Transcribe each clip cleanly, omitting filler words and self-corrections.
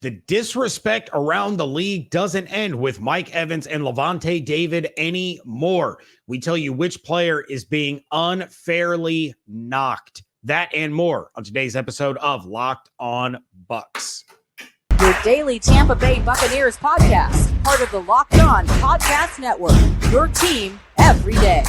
The disrespect around the league doesn't end with Mike Evans and Levante David anymore. We tell you which player is being unfairly knocked. That and more on today's episode of Locked On Bucs. Your daily Tampa Bay Buccaneers podcast, part of the Locked On Podcast Network. Your team every day.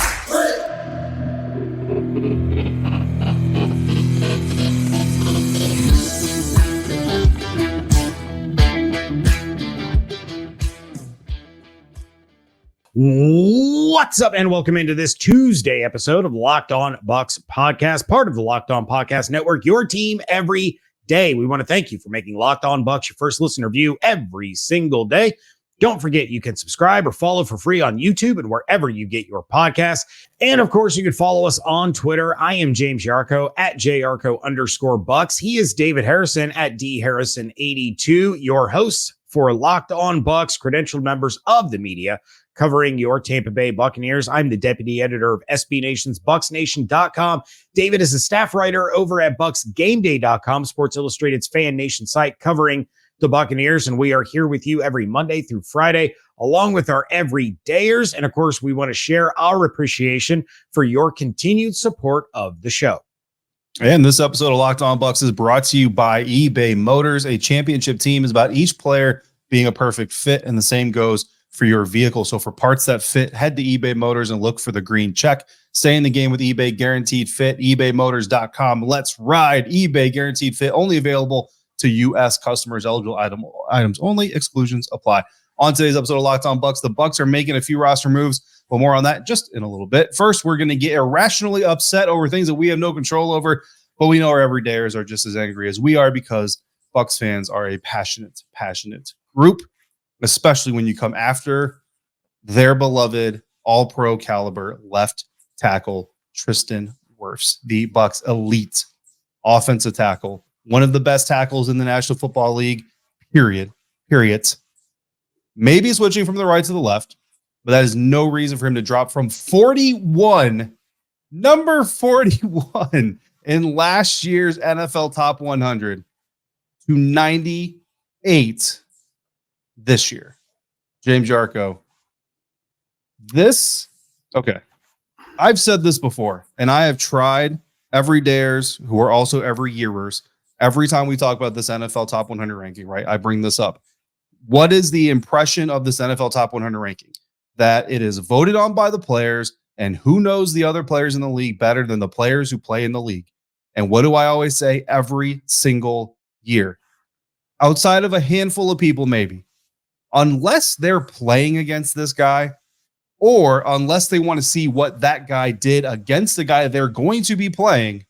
What's up, and welcome into this Tuesday episode of Locked On Bucs podcast, part of the Locked On Podcast Network, your team every day. We want to thank you for making Locked On Bucs your first listener view every single day. Don't forget you can subscribe or follow for free on YouTube and wherever you get your podcasts. And of course, you can follow us on Twitter. I am James Yarcho at JYarcho_Bucs. He is David Harrison at DHarrison82, your hosts for Locked On Bucs, credentialed members of the media covering your Tampa Bay Buccaneers. I'm the deputy editor of SB Nation's BucsNation.com. David is a staff writer over at BucsGameDay.com, Sports Illustrated's Fan Nation site covering the Buccaneers. And we are here with you every Monday through Friday, along with our everydayers. And of course, we want to share our appreciation for your continued support of the show. And this episode of Locked On Bucs is brought to you by eBay Motors. A championship team is about each player being a perfect fit, and the same goes for your vehicle. So for parts that fit, head to eBay Motors and look for the green check. Stay in the game with eBay Guaranteed Fit, ebaymotors.com. Let's ride. eBay Guaranteed Fit, only available to U.S. customers. Eligible items only. Exclusions apply. On today's episode of Locked On Bucs, the Bucs are making a few roster moves, but more on that just in a little bit. First, we're going to get irrationally upset over things that we have no control over, but we know our everydayers are just as angry as we are because Bucs fans are a passionate group, especially when you come after their beloved all-pro caliber left tackle, Tristan Wirfs, the Bucs elite offensive tackle, one of the best tackles in the National Football League, period. Maybe switching from the right to the left, but that is no reason for him to drop from 41, number 41 in last year's NFL Top 100 to 98 this year. James Yarcho. I've said this before, and I have tried everydayers who are also every yearers. Every time we talk about this NFL Top 100 ranking, right? I bring this up. What is the impression of this NFL Top 100 ranking? That it is voted on by the players, and who knows the other players in the league better than the players who play in the league? And what do I always say every single year? Outside of a handful of people, maybe, unless they're playing against this guy, or unless they want to see what that guy did against the guy they're going to be playing,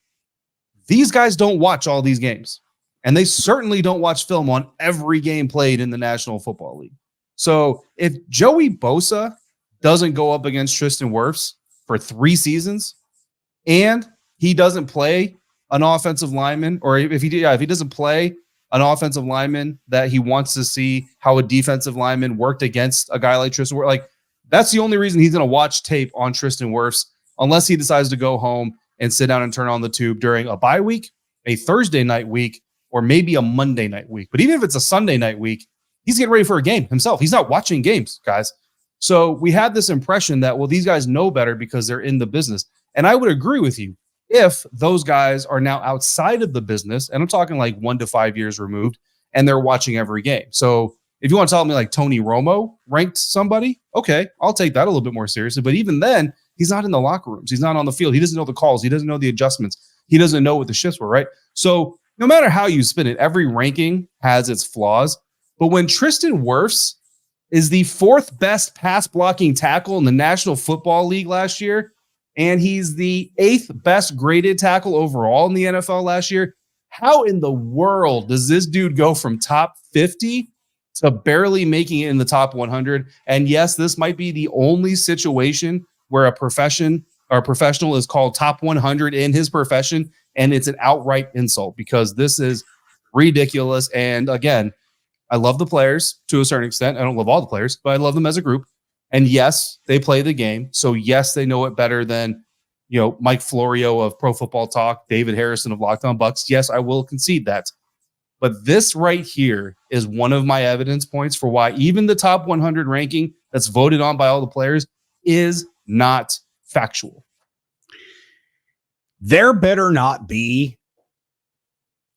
these guys don't watch all these games. And they certainly don't watch film on every game played in the National Football League. So if Joey Bosa doesn't go up against Tristan Wirfs for 3 seasons, and he doesn't play an offensive lineman, or if he doesn't play an offensive lineman that he wants to see how a defensive lineman worked against a guy like Tristan Wirfs, like that's the only reason he's going to watch tape on Tristan Wirfs, unless he decides to go home and sit down and turn on the tube during a bye week, a Thursday night week, or maybe a Monday night week. But even if it's a Sunday night week, he's getting ready for a game himself. He's not watching games, guys. So we had this impression that, well, these guys know better because they're in the business. And I would agree with you if those guys are now outside of the business, and I'm talking like 1 to 5 years removed, and they're watching every game. So if you want to tell me like Tony Romo ranked somebody, okay, I'll take that a little bit more seriously. But even then, he's not in the locker rooms. He's not on the field. He doesn't know the calls. He doesn't know the adjustments. He doesn't know what the shifts were, right? So no matter how you spin it, every ranking has its flaws. But when Tristan Wirfs is the 4th best pass blocking tackle in the National Football League last year, and he's the 8th best graded tackle overall in the NFL last year, how in the world does this dude go from top 50 to barely making it in the top 100? And yes, this might be the only situation where a professional is called top 100 in his profession, and it's an outright insult because this is ridiculous. And again, I love the players to a certain extent. I don't love all the players, but I love them as a group. And yes, they play the game. So yes, they know it better than, Mike Florio of Pro Football Talk, David Harrison of Locked On Bucs. Yes, I will concede that. But this right here is one of my evidence points for why even the top 100 ranking that's voted on by all the players is not factual. There better not be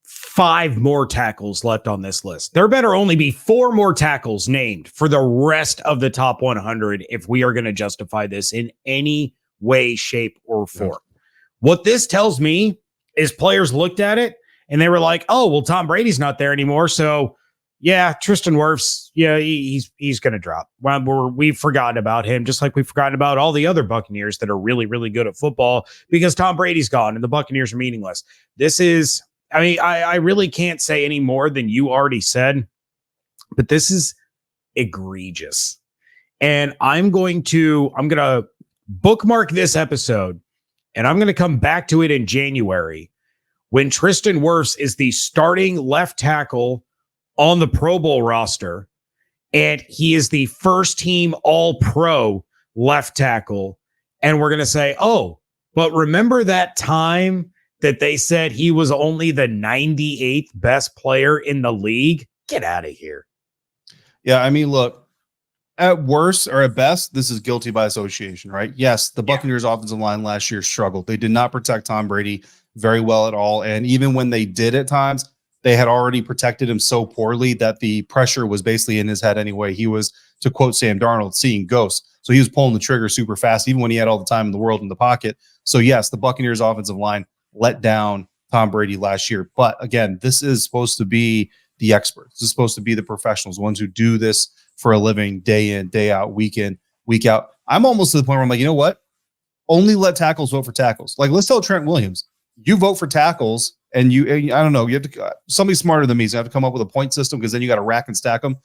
5 more tackles left on this list. There better only be 4 more tackles named for the rest of the top 100 if we are going to justify this in any way, shape, or form. What this tells me is players looked at it and they were like, oh, well, Tom Brady's not there anymore. So, yeah, Tristan Wirfs, yeah, he's going to drop. Well, we've forgotten about him, just like we've forgotten about all the other Buccaneers that are really, really good at football because Tom Brady's gone and the Buccaneers are meaningless. This is, I mean, I really can't say any more than you already said, but this is egregious. And I'm going to bookmark this episode and I'm going to come back to it in January when Tristan Wirfs is the starting left tackle on the Pro Bowl roster, and he is the first team All-Pro left tackle. And we're going to say, oh, but remember that time that they said he was only the 98th best player in the league? Get out of here. Yeah, I mean, look, at worst or at best, this is guilty by association, right? Yes, the Buccaneers offensive line last year struggled. They did not protect Tom Brady very well at all. And even when they did at times, they had already protected him so poorly that the pressure was basically in his head anyway. He was, to quote Sam Darnold, seeing ghosts. So he was pulling the trigger super fast, even when he had all the time in the world in the pocket. So yes, the Buccaneers offensive line let down Tom Brady last year. But again, this is supposed to be the experts. This is supposed to be the professionals, the ones who do this for a living, day in, day out, week in, week out. I'm almost to the point where I'm like, you know what? Only let tackles vote for tackles. Like, let's tell Trent Williams, you vote for tackles. And I don't know, you have to, somebody smarter than me is going to have to come up with a point system because then you got to rack and stack them.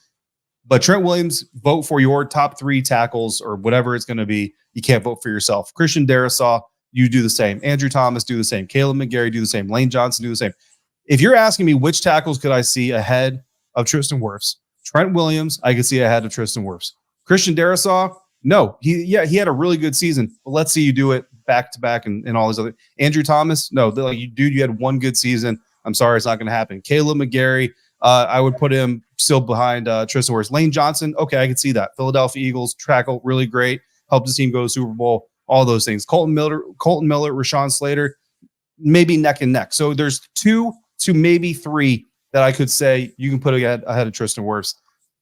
But Trent Williams, vote for your top 3 tackles or whatever it's going to be. You can't vote for yourself. Christian Darrisaw, you do the same. Andrew Thomas, do the same. Caleb McGarry, do the same. Lane Johnson, do the same. If you're asking me which tackles could I see ahead of Tristan Wirfs, Trent Williams, I could see ahead of Tristan Wirfs. Christian Darrisaw, no. He had a really good season, but let's see you do it back to back and all these other. Andrew Thomas, no, like, you had one good season. I'm sorry, it's not going to happen. Caleb McGarry, I would put him still behind Tristan Wirfs. Lane Johnson, okay, I can see that. Philadelphia Eagles, tackle, really great. Helped his team go to the Super Bowl, all those things. Colton Miller, Rashawn Slater, maybe neck and neck. So there's 2 to maybe 3 that I could say you can put ahead of Tristan Wirfs.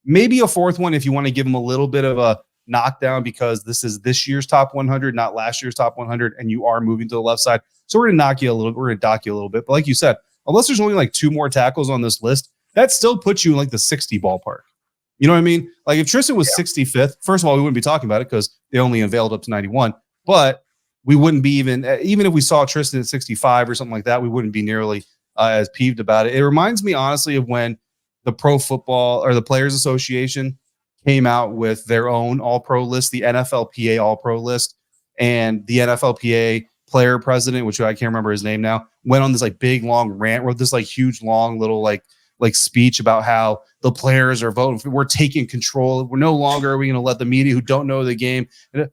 Maybe a 4th one if you want to give him a little bit of a knockdown because this is this year's top 100, not last year's top 100, and you are moving to the left side. So we're going to knock you a little. We're going to dock you a little bit. But like you said, unless there's only like 2 more tackles on this list, that still puts you in like the 60 ballpark. You know what I mean? Like if Tristan was 65th, first of all, we wouldn't be talking about it because they only unveiled up to 91. But we wouldn't be even if we saw Tristan at 65 or something like that, we wouldn't be nearly as peeved about it. It reminds me honestly of when the Pro Football or the Players Association came out with their own All-Pro list, the NFLPA All-Pro list, and the NFLPA player president, which I can't remember his name now, went on this like big long rant, wrote this like huge long little like speech about how the players are voting. We're taking control. We're no longer are we going to let the media who don't know the game. And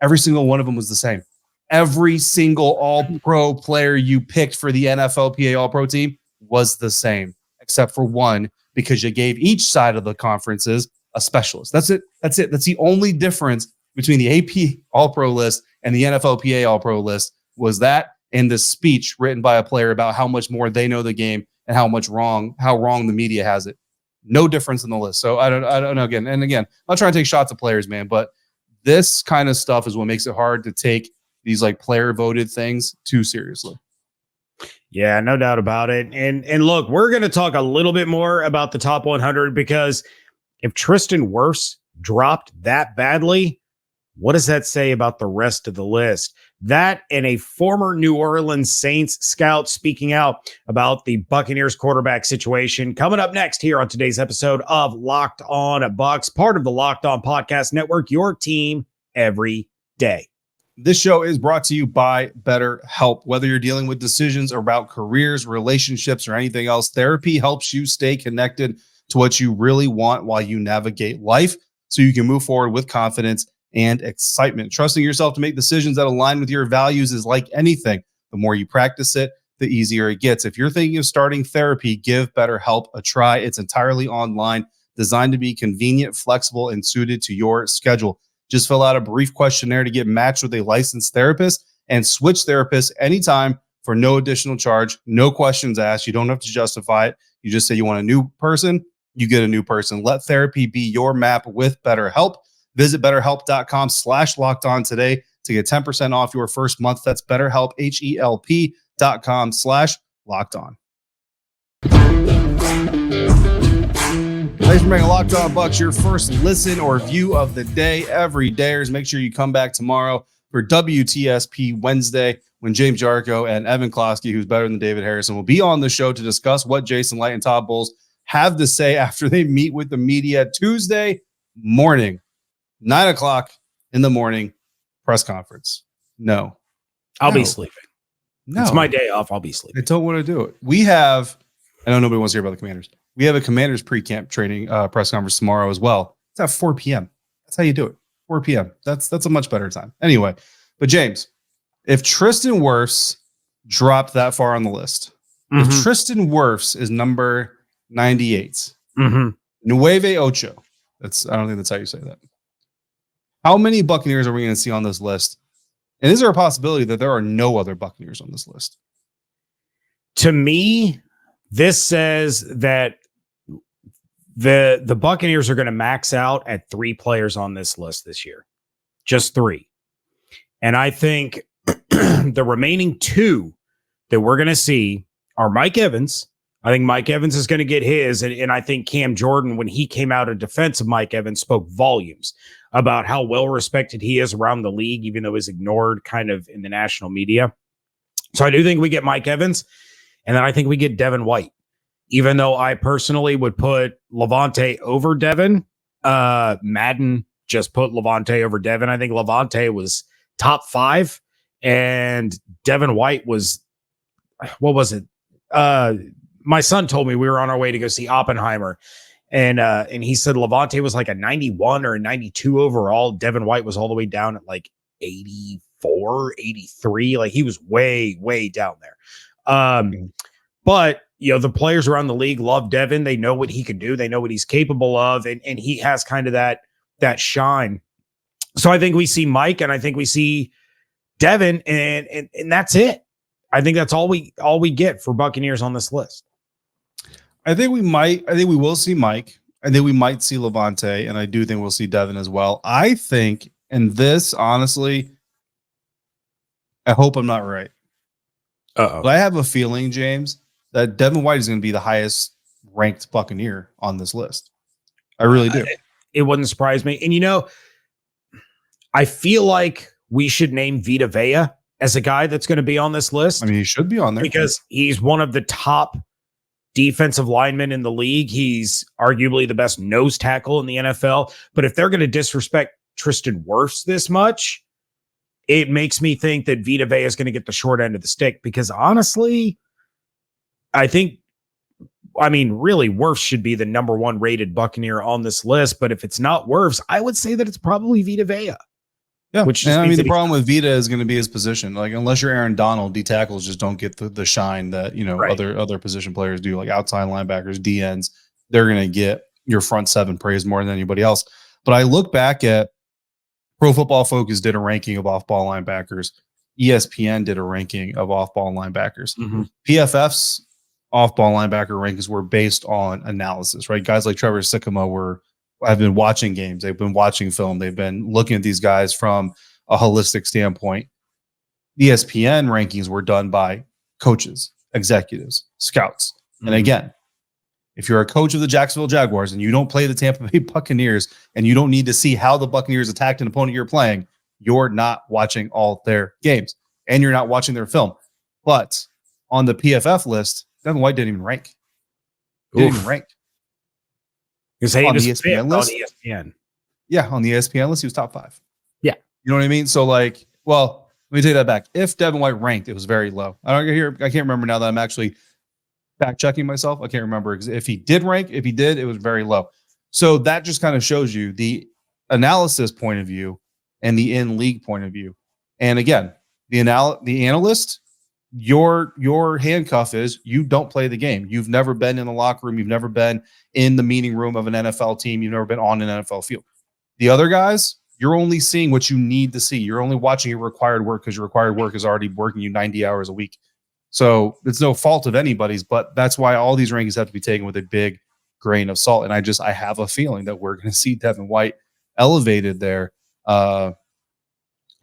every single one of them was the same. Every single All-Pro player you picked for the NFLPA All-Pro team was the same, except for one, because you gave each side of the conferences a specialist. That's it. That's the only difference between the AP All-Pro list and the NFLPA All-Pro list was that and the speech written by a player about how much more they know the game and how wrong the media has it. No difference in the list. So I don't know. Again, I'm not trying to take shots at players, man, but this kind of stuff is what makes it hard to take these like player voted things too seriously. Yeah, no doubt about it. And look, we're going to talk a little bit more about the top 100 because if Tristan Wirfs dropped that badly, what does that say about the rest of the list? That and a former New Orleans Saints scout speaking out about the Buccaneers quarterback situation coming up next here on today's episode of Locked On Bucs, part of the Locked On Podcast Network, your team every day. This show is brought to you by BetterHelp. Whether you're dealing with decisions about careers, relationships, or anything else, therapy helps you stay connected to what you really want while you navigate life so you can move forward with confidence and excitement. Trusting yourself to make decisions that align with your values is like anything. The more you practice it, the easier it gets. If you're thinking of starting therapy, give BetterHelp a try. It's entirely online, designed to be convenient, flexible, and suited to your schedule. Just fill out a brief questionnaire to get matched with a licensed therapist and switch therapists anytime for no additional charge, no questions asked. You don't have to justify it. You just say you want a new person, you get a new person. Let therapy be your map with BetterHelp. Visit BetterHelp.com/lockedon today to get 10% off your first month. That's BetterHelp, HELP.com/lockedon. Thanks for making Locked On Bucs your first listen or view of the day every day. Make sure you come back tomorrow for WTSP Wednesday when James Yarcho and Evan Klosky, who's better than David Harrison, will be on the show to discuss what Jason Light and Todd Bowles have to say after they meet with the media Tuesday morning, 9 o'clock in the morning, press conference. No. I'll be sleeping. No. It's my day off. I'll be sleeping. I don't want to do it. I know nobody wants to hear about the Commanders. We have a Commanders pre-camp training press conference tomorrow as well. It's at 4 p.m. That's how you do it. 4 p.m. That's a much better time. Anyway, but James, if Tristan Wirfs dropped that far on the list, if Tristan Wirfs is number 98, Nueve Ocho, I don't think that's how you say that. How many Buccaneers are we going to see on this list? And is there a possibility that there are no other Buccaneers on this list? To me, this says that the Buccaneers are going to max out at 3 players on this list this year. Just 3. And I think the remaining 2 that we're going to see are Mike Evans. I think Mike Evans is going to get his. And I think Cam Jordan, when he came out in defense of Mike Evans, spoke volumes about how well respected he is around the league, even though he's ignored kind of in the national media. So I do think we get Mike Evans. And then I think we get Devin White, even though I personally would put Levante over Devin. Madden just put Levante over Devin. I think Levante was top 5 and Devin White was, what was it? My son told me we were on our way to go see Oppenheimer and he said Levante was like a 91 or a 92 overall. Devin White was all the way down at like 84, 83. Like he was way, way down there. But the players around the league love Devin. They know what he can do. They know what he's capable of. And he has kind of that shine. So I think we see Mike and I think we see Devin and that's it. I think that's all we get for Buccaneers on this list. I think we will see Mike. I think we might see Levante, and I do think we'll see Devin as well. I think, and this honestly, I hope I'm not right. But I have a feeling, James, that Devin White is going to be the highest ranked Buccaneer on this list. I really do. It wouldn't surprise me. And I feel like we should name Vita Vea as a guy that's going to be on this list. I mean, he should be on there because he's one of the top defensive linemen in the league. He's arguably the best nose tackle in the NFL. But if they're going to disrespect Tristan Wirfs this much, it makes me think that Vita Vea is going to get the short end of the stick because honestly, really Wirfs should be the number 1 rated Buccaneer on this list. But if it's not Wirfs, I would say that it's probably Vita Vea. Yeah, the problem with Vita is going to be his position. Like, unless you're Aaron Donald, D tackles just don't get the shine that right. other position players do. Like outside linebackers, DNs, they're going to get your front 7 praise more than anybody else. But I look back at Pro Football Focus did a ranking of off-ball linebackers. ESPN did a ranking of off-ball linebackers. PFF's off-ball linebacker rankings were based on analysis, right? Guys like Trevor Sycamore have been watching games. They've been watching film. They've been looking at these guys from a holistic standpoint. ESPN rankings were done by coaches, executives, scouts. And again, if you're a coach of the Jacksonville Jaguars and you don't play the Tampa Bay Buccaneers and you don't need to see how the Buccaneers attacked an opponent you're playing, you're not watching all their games and you're not watching their film. But on the PFF list, Devin White didn't even rank. Didn't even rank. On the ESPN list? On ESPN. Yeah, on the ESPN list, he was top 5. Yeah. You know what I mean? So let me take that back. If Devin White ranked, it was very low. I can't remember now that I'm actually fact checking myself. I can't remember if he did rank. If he did, it was very low. So that just kind of shows you the analysis point of view and the in-league point of view. And again, the analyst your handcuff is you don't play the game. You've never been in the locker room. You've never been in the meeting room of an NFL team. You've never been on an NFL field. The other guys, you're only seeing what you need to see. You're only watching your required work because your required work is already working you 90 hours a week. So it's no fault of anybody's, but that's why all these rankings have to be taken with a big grain of salt. And I have a feeling that we're going to see Devin White elevated there. I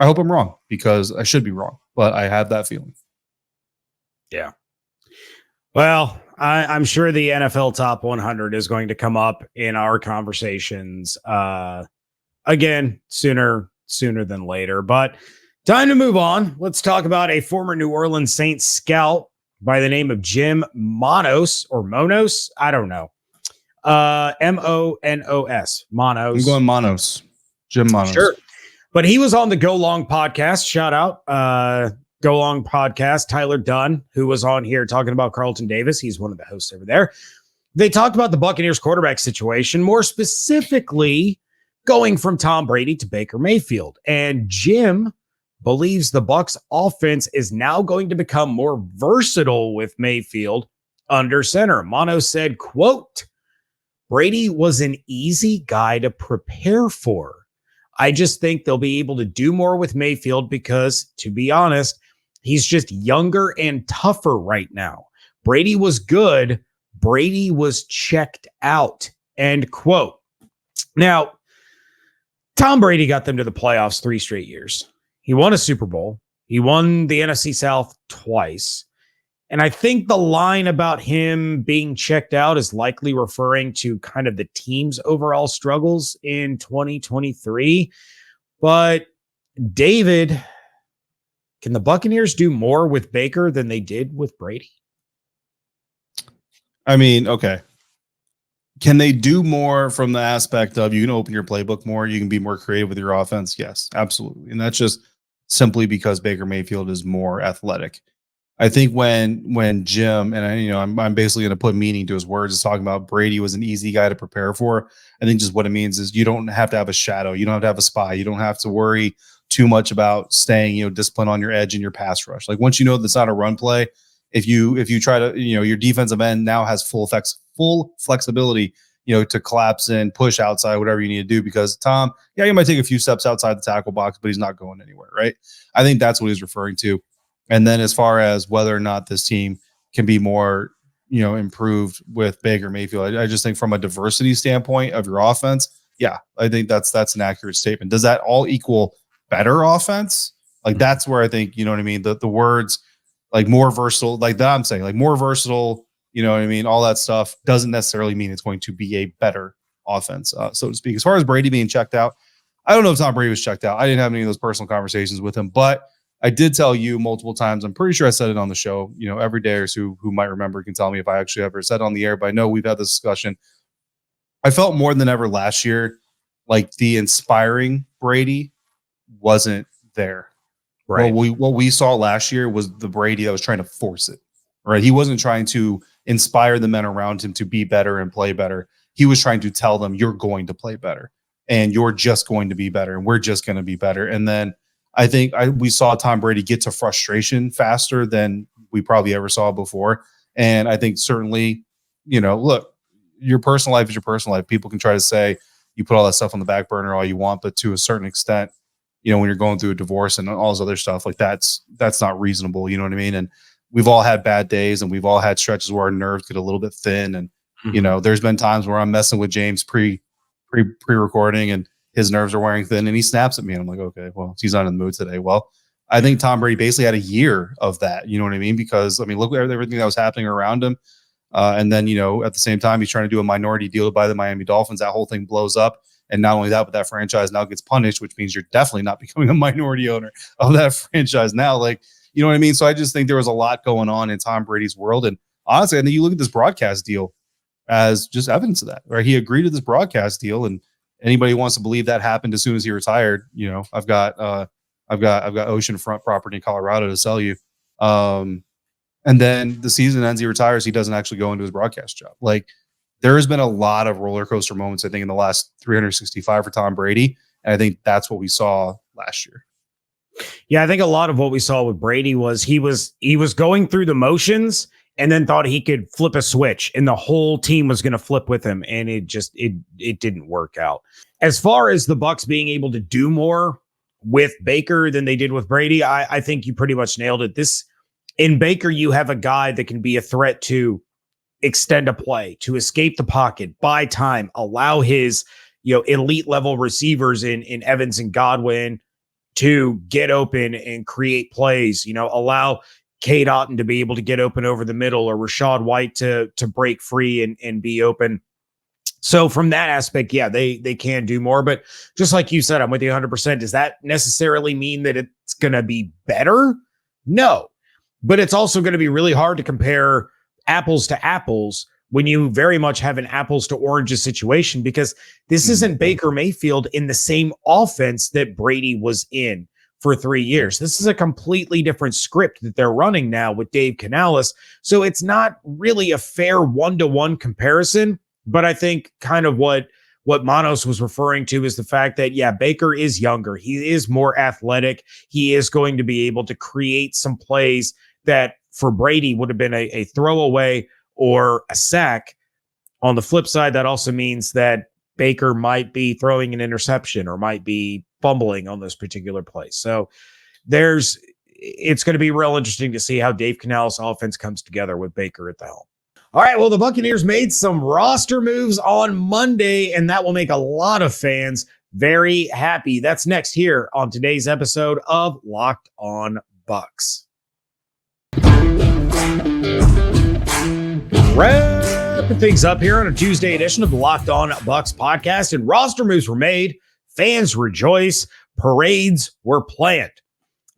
hope I'm wrong because I should be wrong, but I have that feeling. Yeah. Well, I'm sure the NFL Top 100 is going to come up in our conversations again sooner than later. But time to move on. Let's talk about a former New Orleans Saints scout by the name of Jim Monos or Monos. I don't know. Monos. Monos. I'm going Monos. Jim Monos. Sure. But he was on the Go Long podcast. Shout out. Go Long podcast. Tyler Dunn, who was on here talking about Carlton Davis. He's one of the hosts over there. They talked about the Buccaneers quarterback situation, more specifically going from Tom Brady to Baker Mayfield. And Jim believes the Bucs offense is now going to become more versatile with Mayfield under center. Mono said, quote, Brady was an easy guy to prepare for. I just think they'll be able to do more with Mayfield because, to be honest, he's just younger and tougher right now. Brady was good. Brady was checked out. End quote. Now, Tom Brady got them to the playoffs 3 straight years. He won a Super Bowl. He won the NFC South twice. And I think the line about him being checked out is likely referring to kind of the team's overall struggles in 2023. But David, can the Buccaneers do more with Baker than they did with Brady? I mean, okay. Can they do more from the aspect of you can open your playbook more, you can be more creative with your offense? Yes, absolutely. And that's just simply because Baker Mayfield is more athletic. I think when Jim, and I'm basically going to put meaning to his words, is talking about Brady was an easy guy to prepare for. I think just what it means is you don't have to have a shadow. You don't have to have a spy. You don't have to worry too much about staying, discipline on your edge in your pass rush. Like once you know that's not a run play, if you try to, your defensive end now has full flexibility, to collapse in, push outside, whatever you need to do. Because Tom, he might take a few steps outside the tackle box, but he's not going anywhere, right? I think that's what he's referring to. And then as far as whether or not this team can be more, improved with Baker Mayfield, I just think from a diversity standpoint of your offense, I think that's an accurate statement. Does that all equal better offense? Like that's where I think, you know what I mean? The words like more versatile, like that I'm saying, like more versatile, you know what I mean? All that stuff doesn't necessarily mean it's going to be a better offense, so to speak. As far as Brady being checked out, I don't know if Tom Brady was checked out. I didn't have any of those personal conversations with him, but I did tell you multiple times. I'm pretty sure I said it on the show. Every day who might remember can tell me if I actually ever said it on the air, but I know we've had this discussion. I felt more than ever last year like the inspiring Brady wasn't there. Right. What we saw last year was the Brady that was trying to force it. Right. He wasn't trying to inspire the men around him to be better and play better. He was trying to tell them, you're going to play better and you're just going to be better and we're just going to be better. And then I think we saw Tom Brady get to frustration faster than we probably ever saw before. And I think certainly, look, your personal life is your personal life. People can try to say you put all that stuff on the back burner all you want, but to a certain extent, when you're going through a divorce and all this other stuff, like that's not reasonable. You know what I mean? And we've all had bad days and we've all had stretches where our nerves get a little bit thin. And, there's been times where I'm messing with James pre-recording and his nerves are wearing thin and he snaps at me. And I'm like, okay, well, he's not in the mood today. Well, I think Tom Brady basically had a year of that. You know what I mean? Because look at everything that was happening around him. And then, at the same time, he's trying to do a minority deal by the Miami Dolphins. That whole thing blows up. And not only that, but that franchise now gets punished, which means you're definitely not becoming a minority owner of that franchise now. Like, you know what I mean? So I just think there was a lot going on in Tom Brady's world. And honestly, I think you look at this broadcast deal as just evidence of that, right? He agreed to this broadcast deal, and anybody who wants to believe that happened as soon as he retired, I've got oceanfront property in Colorado to sell you. And then the season ends, he retires, he doesn't actually go into his broadcast job. Like there has been a lot of roller coaster moments, I think, in the last 365 for Tom Brady. And I think that's what we saw last year. Yeah, I think a lot of what we saw with Brady was he was going through the motions and then thought he could flip a switch and the whole team was going to flip with him, and it didn't work out. As far as the Bucs being able to do more with Baker than they did with Brady, I think you pretty much nailed it. In Baker, you have a guy that can be a threat to extend a play, to escape the pocket, buy time, allow his elite level receivers in Evans and Godwin to get open and create plays, allow Cade Otton to be able to get open over the middle, or Rachaad White to break free and be open. So from that aspect, yeah, they can do more. But just like you said, I'm with you 100%. Does that necessarily mean that it's going to be better? No. But it's also going to be really hard to compare apples to apples when you very much have an apples to oranges situation, because this isn't Baker Mayfield in the same offense that Brady was in for 3 years. This is a completely different script that they're running now with Dave Canales. So it's not really a fair one-to-one comparison, but I think kind of what Manos was referring to is the fact that, yeah, Baker is younger. He is more athletic. He is going to be able to create some plays that for Brady would have been a throwaway or a sack. On the flip side, that also means that Baker might be throwing an interception or might be fumbling on those particular plays. So it's going to be real interesting to see how Dave Canales' offense comes together with Baker at the helm. All right, well, the Buccaneers made some roster moves on Monday, and that will make a lot of fans very happy. That's next here on today's episode of Locked On Bucs. Wrapping things up here on a Tuesday edition of the Locked On Bucs podcast, and roster moves were made. Fans rejoice. Parades were planned.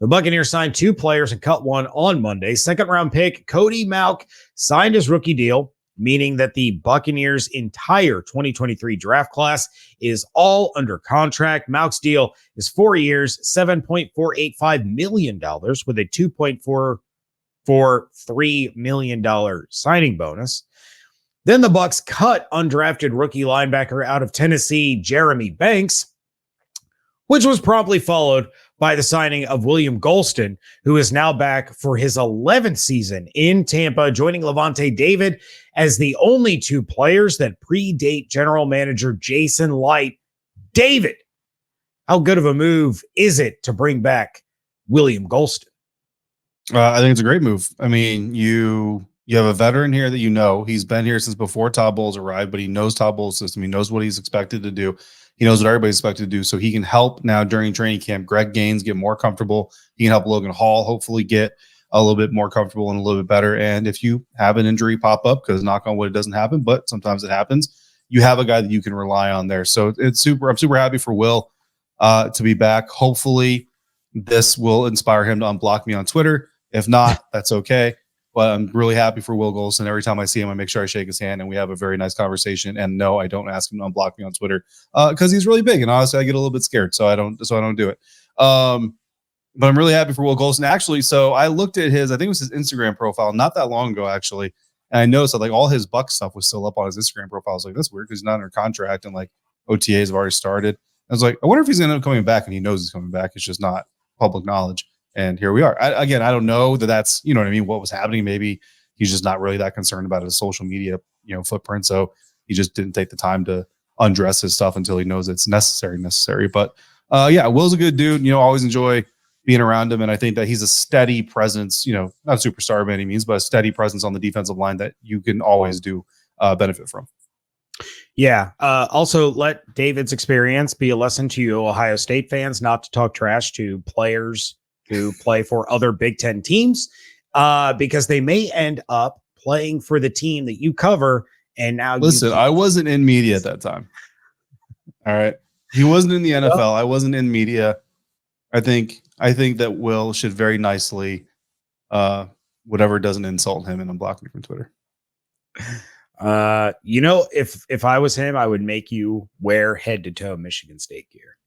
The Buccaneers signed 2 players and cut one on Monday. Second-round pick Cody Mauch signed his rookie deal, meaning that the Buccaneers' entire 2023 draft class is all under contract. Mauch's deal is 4 years, $7.485 million with a $2.443 million signing bonus. Then the Bucs cut undrafted rookie linebacker out of Tennessee, Jeremy Banks, which was promptly followed by the signing of William Gholston, who is now back for his 11th season in Tampa, joining Lavonte David as the only 2 players that predate general manager Jason Licht. David, how good of a move is it to bring back William Gholston? I think it's a great move. I mean, you have a veteran here that he's been here since before Todd Bowles arrived, but he knows Todd Bowles' system. He knows what he's expected to do. He knows what everybody's expected to do. So he can help now during training camp Greg Gaines get more comfortable. He can help Logan Hall hopefully get a little bit more comfortable and a little bit better. And if you have an injury pop up, because knock on wood, it doesn't happen, but sometimes it happens, you have a guy that you can rely on there. So I'm super happy for Will to be back. Hopefully this will inspire him to unblock me on Twitter. If not, that's okay. But I'm really happy for Will Gholston. Every time I see him, I make sure I shake his hand and we have a very nice conversation. And no, I don't ask him to unblock me on Twitter because he's really big. And honestly, I get a little bit scared, so I don't do it. But I'm really happy for Will Gholston. Actually, so I looked at I think it was his Instagram profile not that long ago, actually. And I noticed that like all his Bucs stuff was still up on his Instagram profile. I was like, that's weird because he's not under contract and like OTAs have already started. I was like, I wonder if he's going to end up coming back, and he knows he's coming back. It's just not public knowledge. And here we are. I don't know that's, what I mean, what was happening. Maybe he's just not really that concerned about his social media, footprint. So he just didn't take the time to undress his stuff until he knows it's necessary. But yeah, Will's a good dude. Always enjoy being around him. And I think that he's a steady presence, not a superstar by any means, but a steady presence on the defensive line that you can always do benefit from. Yeah. Also, let David's experience be a lesson to you Ohio State fans not to talk trash to players who play for other Big Ten teams because they may end up playing for the team that you cover. And now listen, I wasn't in media at that time. All right. He wasn't in the NFL. I wasn't in media. I think that Will should very nicely, whatever doesn't insult him, and unblock me from Twitter. If I was him, I would make you wear head to toe Michigan State gear.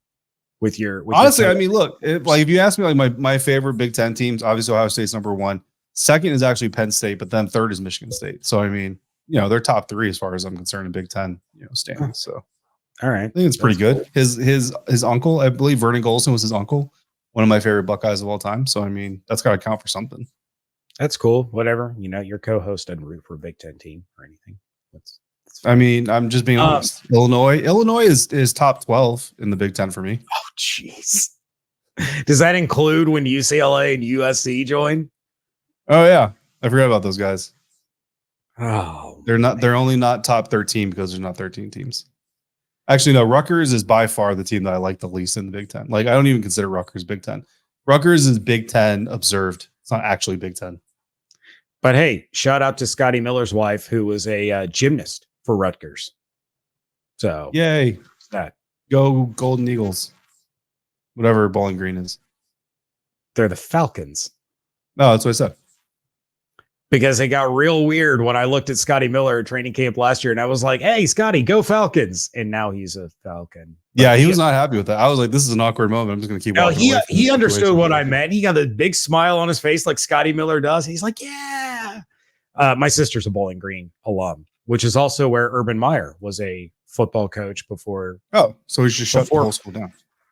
Honestly, I mean, look, if you ask me, like my favorite Big Ten teams, obviously Ohio State's number 1. Second is actually Penn State, but then third is Michigan State. So I mean, they're top 3 as far as I'm concerned in Big Ten, standings. So all right, I think it's pretty good. Cool. His uncle, I believe Vernon Gholston was his uncle one of my favorite Buckeyes of all time. So, I mean, that's got to count for something. That's cool. Whatever. You know, your co-host doesn't root for a Big Ten team or anything. That's I mean, I'm just being honest. Illinois is top 12 in the Big Ten for me. Oh, jeez. Does that include when UCLA and USC join? Oh, yeah. I forgot about those guys. Oh, they're only not top 13 because there's not 13 teams. Actually, no, Rutgers is by far the team that I like the least in the Big Ten. Like, I don't even consider Rutgers Big Ten. Rutgers is Big Ten observed. It's not actually Big Ten. But hey, shout out to Scotty Miller's wife, who was a gymnast for Rutgers. So, yay. That. Go Golden Eagles. Whatever Bowling Green is. They're the Falcons. No, that's what I said. Because it got real weird when I looked at Scotty Miller at training camp last year, and I was like, hey, Scotty, go Falcons. And now he's a Falcon. But yeah, he was not happy with that. I was like, this is an awkward moment. I'm just going to keep walking. No, he understood what I meant. He got a big smile on his face like Scotty Miller does. He's like, yeah. My sister's a Bowling Green alum, which is also where Urban Meyer was a football coach before. Oh, so he should shut the whole school down.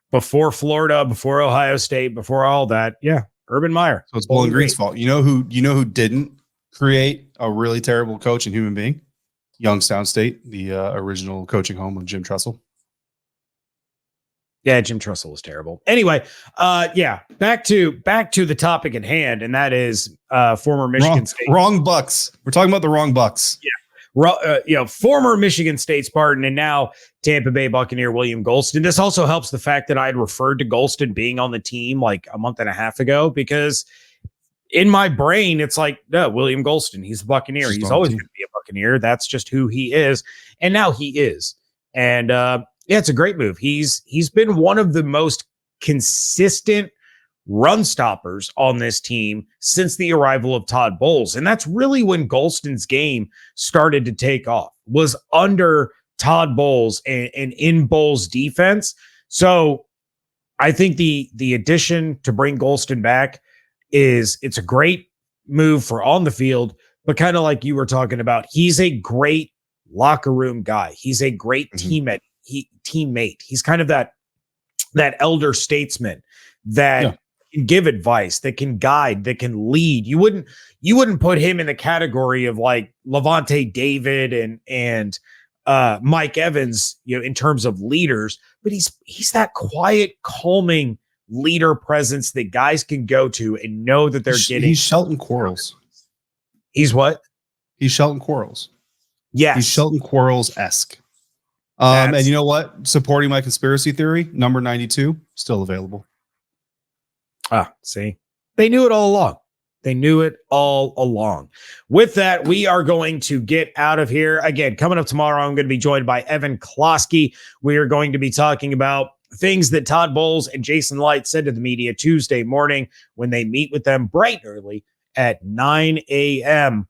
Before Florida, before Ohio State, before all that. Yeah, Urban Meyer. So it's Bowling Green's fault. You know who didn't create a really terrible coach and human being? Youngstown State, the original coaching home of Jim Tressel. Yeah, Jim Tressel was terrible. Anyway, back to the topic at hand, and that is former Michigan State. Wrong Bucks. We're talking about the wrong Bucks. Yeah. Former Michigan State Spartan and now Tampa Bay Buccaneer William Gholston. This also helps the fact that I had referred to Gholston being on the team like a month and a half ago, because in my brain, it's like, no, William Gholston, he's a Buccaneer. He's always going to be a Buccaneer. That's just who he is. And now he is. And it's a great move. He's been one of the most consistent run stoppers on this team since the arrival of Todd Bowles. And that's really when Gholston's game started to take off, was under Todd Bowles and in Bowles' defense. So I think the addition to bring Gholston back it's a great move for on the field, but kind of like you were talking about, he's a great locker room guy. He's a great teammate. He's kind of that elder statesman that can give advice, that can guide, that can lead. You wouldn't put him in the category of like Levante David and Mike Evans, in terms of leaders, but he's that quiet, calming leader presence that guys can go to and know that they're getting. He's Shelton Quarles. He's what? He's Shelton Quarles. Yes. He's Shelton Quarles-esque. And you know what? Supporting my conspiracy theory, number 92, still available. See? They knew it all along. With that, we are going to get out of here. Again, coming up tomorrow, I'm going to be joined by Evan Klosky. We are going to be talking about things that Todd Bowles and Jason Light said to the media Tuesday morning when they meet with them bright early at 9 a.m.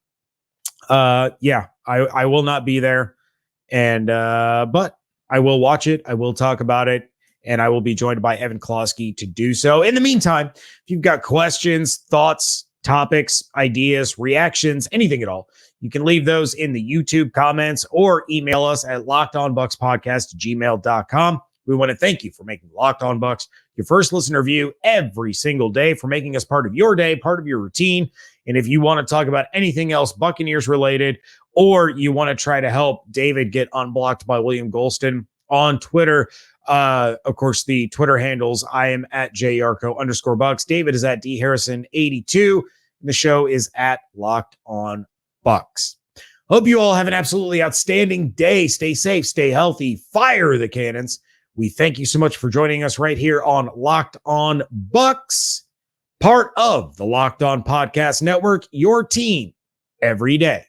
I will not be there, but I will watch it. I will talk about it, and I will be joined by Evan Klosky to do so. In the meantime, if you've got questions, thoughts, topics, ideas, reactions, anything at all, you can leave those in the YouTube comments or email us at lockedonbucspodcast@gmail.com. We want to thank you for making Locked On Bucs your first listener view every single day, for making us part of your day, part of your routine. And if you want to talk about anything else Buccaneers related, or you want to try to help David get unblocked by William Gholston on Twitter, of course, the Twitter handles, I am at @Yarcho_Bucs. David is at DHarrison82. And the show is at Locked On Bucs. Hope you all have an absolutely outstanding day. Stay safe, stay healthy, fire the cannons. We thank you so much for joining us right here on Locked On Bucs, part of the Locked On Podcast Network, your team every day.